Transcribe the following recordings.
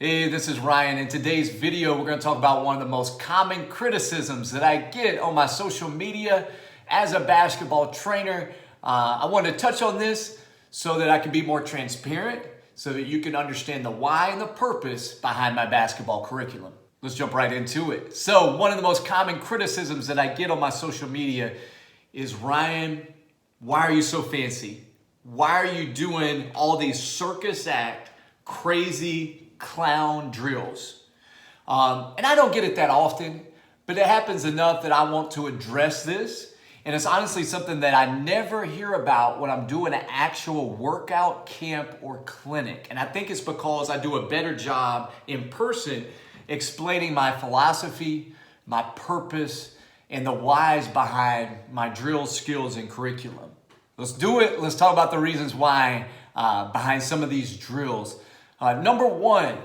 Hey, this is Ryan. In today's video, we're going to talk about one of the most common criticisms that I get on my social media as a basketball trainer. I wanted to touch on this so that I can be more transparent, so that you can understand the why and the purpose behind my basketball curriculum. Let's jump right into it. So, one of the most common criticisms that I get on my social media is, Ryan, why are you so fancy? Why are you doing all these circus act, crazy clown drills? And I don't get it that often, but it happens enough that I want to address this. And it's honestly something that I never hear about when I'm doing an actual workout camp or clinic. And I think it's because I do a better job in person explaining my philosophy, my purpose, and the whys behind my drill skills and curriculum. Let's do it. Let's talk about the reasons why behind some of these drills. Number one,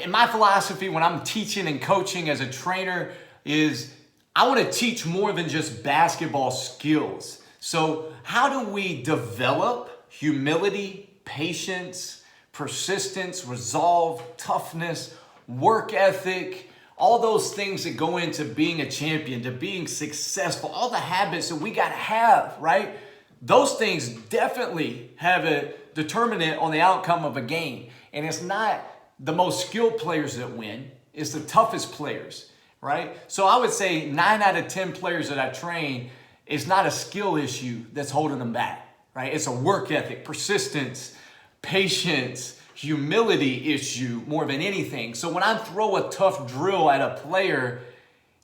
in my philosophy when I'm teaching and coaching as a trainer is I want to teach more than just basketball skills. So how do we develop humility, patience, persistence, resolve, toughness, work ethic, all those things that go into being a champion, to being successful, all the habits that we got to have, right? Those things definitely have a determinant on the outcome of a game. And it's not the most skilled players that win, it's the toughest players, right? So I would say 9 out of 10 players that I train, it's not a skill issue that's holding them back, right? It's a work ethic, persistence, patience, humility issue more than anything. So when I throw a tough drill at a player,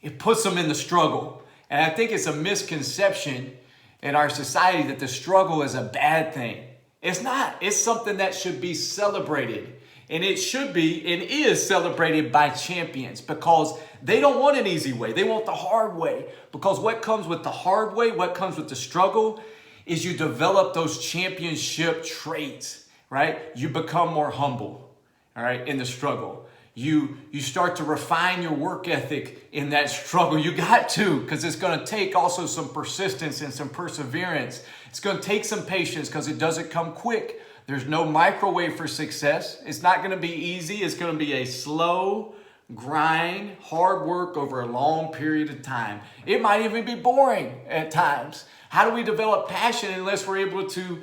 it puts them in the struggle. And I think it's a misconception in our society that the struggle is a bad thing. It's not. It's something that should be celebrated. And it should be and is celebrated by champions because they don't want an easy way. They want the hard way. Because what comes with the hard way, what comes with the struggle, is you develop those championship traits, right? You become more humble, all right, in the struggle. You start to refine your work ethic in that struggle. You got to, because it's going to take also some persistence and some perseverance. It's going to take some patience because it doesn't come quick. There's no microwave for success. It's not going to be easy. It's going to be a slow grind, hard work over a long period of time. It might even be boring at times. How do we develop passion unless we're able to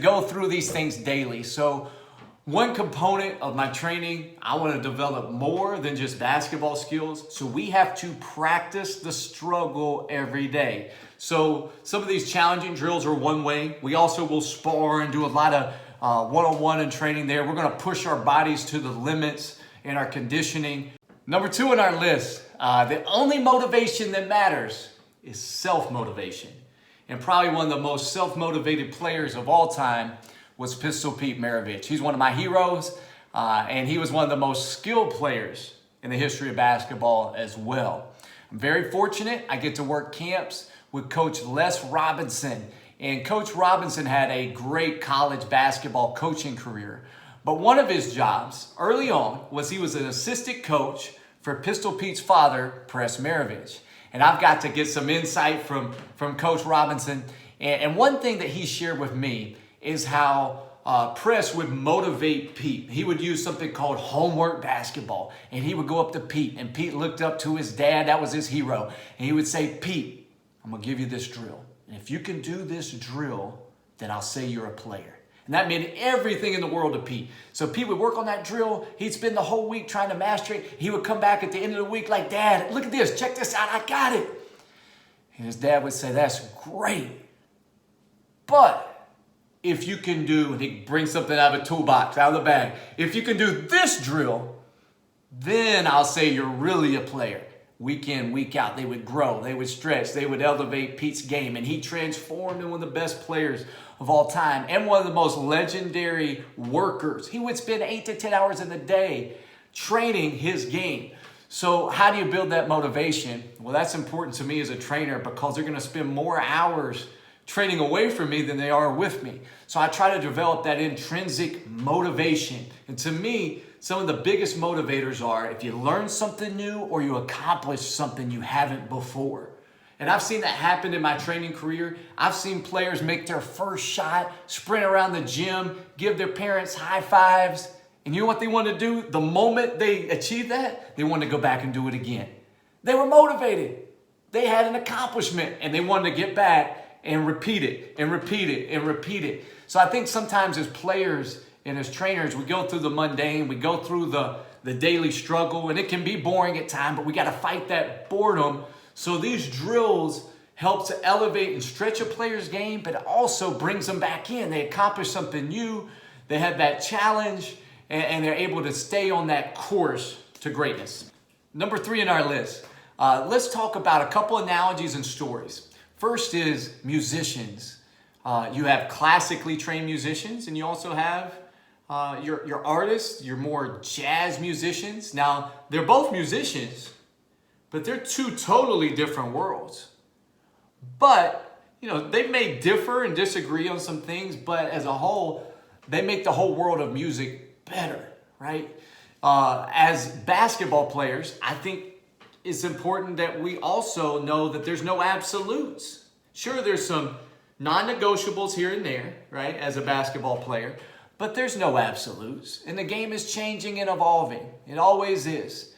go through these things daily? So one component of my training, I want to develop more than just basketball skills. So we have to practice the struggle every day. So some of these challenging drills are one way. We also will spar and do a lot of one-on-one and training there. We're going to push our bodies to the limits in our conditioning. Number 2 on our list, the only motivation that matters is self-motivation. And probably one of the most self-motivated players of all time was Pistol Pete Maravich. He's one of my heroes, and he was one of the most skilled players in the history of basketball as well. I'm very fortunate. I get to work camps with Coach Les Robinson, and Coach Robinson had a great college basketball coaching career. But one of his jobs early on was he was an assistant coach for Pistol Pete's father, Press Maravich. And I've got to get some insight from Coach Robinson. And one thing that he shared with me is how Press would motivate Pete. He would use something called homework basketball. And he would go up to Pete. And Pete looked up to his dad. That was his hero. And he would say, Pete, I'm going to give you this drill. And if you can do this drill, then I'll say you're a player. And that meant everything in the world to Pete. So Pete would work on that drill. He'd spend the whole week trying to master it. He would come back at the end of the week like, Dad, look at this. Check this out. I got it. And his dad would say, that's great. But if you can do, and he brings something out of a toolbox, out of the bag. If you can do this drill, then I'll say you're really a player. Week in, week out, they would grow, they would stretch, they would elevate Pete's game. And he transformed into one of the best players of all time and one of the most legendary workers. He would spend 8 to 10 hours in the day training his game. So how do you build that motivation? Well, that's important to me as a trainer because they're going to spend more hours training away from me than they are with me. So I try to develop that intrinsic motivation. And to me, some of the biggest motivators are if you learn something new or you accomplish something you haven't before. And I've seen that happen in my training career. I've seen players make their first shot, sprint around the gym, give their parents high fives, And you know what they want to do? The moment they achieve that, they want to go back and do it again. They were motivated. They had an accomplishment and they wanted to get back and repeat it and repeat it and repeat it. So I think sometimes as players and as trainers, we go through the mundane, we go through the daily struggle, and it can be boring at times, but we got to fight that boredom. So these drills help to elevate and stretch a player's game, but it also brings them back in. They accomplish something new. They have that challenge, and they're able to stay on that course to greatness. Number 3 in our list, let's talk about a couple analogies and stories. First is musicians. You have classically trained musicians, and you also have your artists, your more jazz musicians. Now, they're both musicians, but they're two totally different worlds. But, they may differ and disagree on some things, but as a whole, they make the whole world of music better, right? As basketball players, I think it's important that we also know that there's no absolutes. Sure, there's some non-negotiables here and there, right, as a basketball player, but there's no absolutes. And the game is changing and evolving. It always is.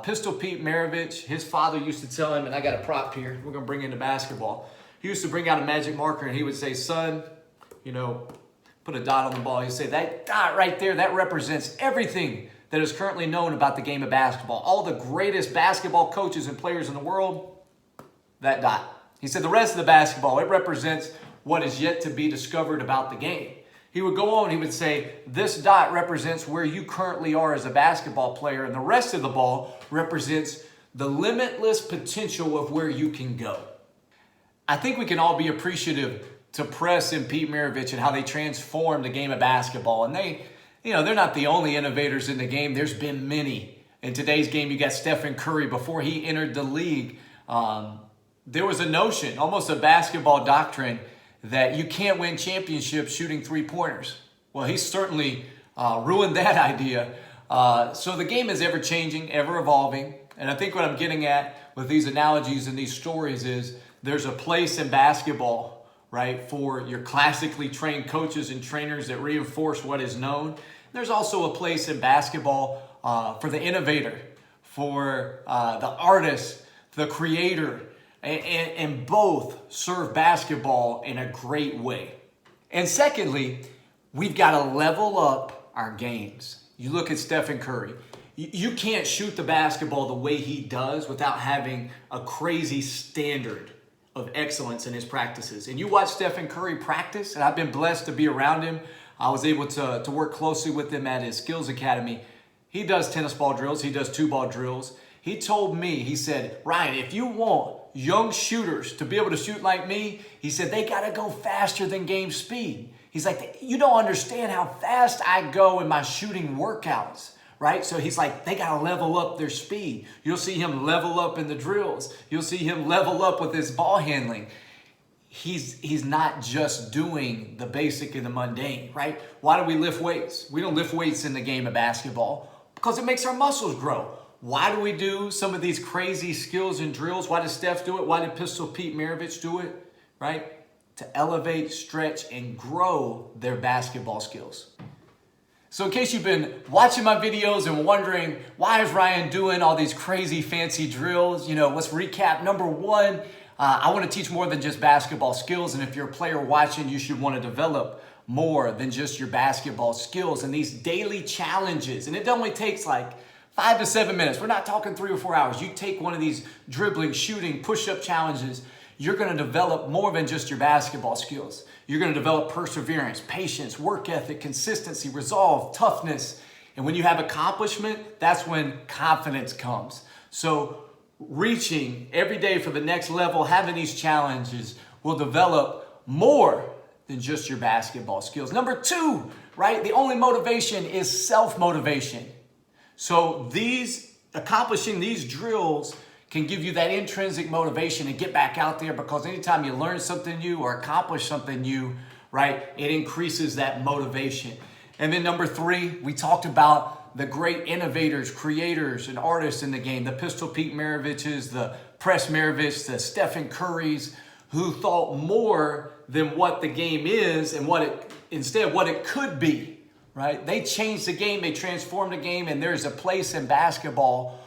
Pistol Pete Maravich, his father used to tell him, and I got a prop here, we're going to bring into basketball. He used to bring out a magic marker and he would say, son, put a dot on the ball. He'd say, that dot right there, that represents everything that is currently known about the game of basketball. All the greatest basketball coaches and players in the world, that dot. He said the rest of the basketball, it represents what is yet to be discovered about the game. He would go on, he would say, this dot represents where you currently are as a basketball player, and the rest of the ball represents the limitless potential of where you can go. I think we can all be appreciative to Press and Pete Maravich and how they transformed the game of basketball. And they're not the only innovators in the game. There's been many. In today's game, you got Stephen Curry. Before he entered the league, there was a notion, almost a basketball doctrine, that you can't win championships shooting three-pointers. Well, he certainly ruined that idea. So the game is ever-changing, ever-evolving. And I think what I'm getting at with these analogies and these stories is there's a place in basketball, right, for your classically trained coaches and trainers that reinforce what is known. There's also a place in basketball for the innovator, for the artist, the creator, and both serve basketball in a great way. And secondly, we've got to level up our games. You look at Stephen Curry. You can't shoot the basketball the way he does without having a crazy standard of excellence in his practices. And you watch Stephen Curry practice, and I've been blessed to be around him. I was able to work closely with him at his skills academy. He does tennis ball drills. He does 2-ball drills. He told me, he said, Ryan, if you want young shooters to be able to shoot like me, he said, they got to go faster than game speed. He's like, you don't understand how fast I go in my shooting workouts, right? So he's like, they got to level up their speed. You'll see him level up in the drills. You'll see him level up with his ball handling. He's not just doing the basic and the mundane, right? Why do we lift weights? We don't lift weights in the game of basketball because it makes our muscles grow. Why do we do some of these crazy skills and drills? Why does Steph do it? Why did Pistol Pete Maravich do it? Right? To elevate, stretch, and grow their basketball skills. So in case you've been watching my videos and wondering, why is Ryan doing all these crazy fancy drills? Let's recap. Number 1, I want to teach more than just basketball skills. And if you're a player watching, you should want to develop more than just your basketball skills and these daily challenges. And it only takes like 5 to 7 minutes. We're not talking 3 or 4 hours. You take one of these dribbling, shooting, push-up challenges, you're going to develop more than just your basketball skills. You're going to develop perseverance, patience, work ethic, consistency, resolve, toughness. And when you have accomplishment, that's when confidence comes. So reaching every day for the next level, having these challenges will develop more than just your basketball skills. Number 2, right? The only motivation is self-motivation. So accomplishing these drills can give you that intrinsic motivation to get back out there, because anytime you learn something new or accomplish something new, right, it increases that motivation. And then number 3, we talked about the great innovators, creators, and artists in the game, the Pistol Pete Maraviches, the Press Maravich, the Stephen Currys, who thought more than what the game is and what it could be, right? They changed the game, they transformed the game, and there's a place in basketball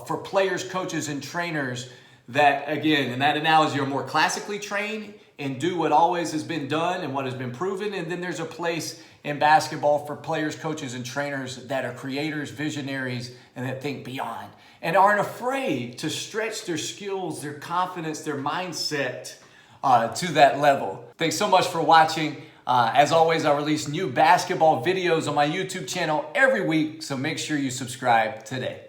for players, coaches, and trainers that, again, in that analogy, are more classically trained and do what always has been done and what has been proven. And then there's a place in basketball for players, coaches, and trainers that are creators, visionaries, and that think beyond and aren't afraid to stretch their skills, their confidence, their mindset to that level. Thanks so much for watching. As always, I release new basketball videos on my YouTube channel every week, so make sure you subscribe today.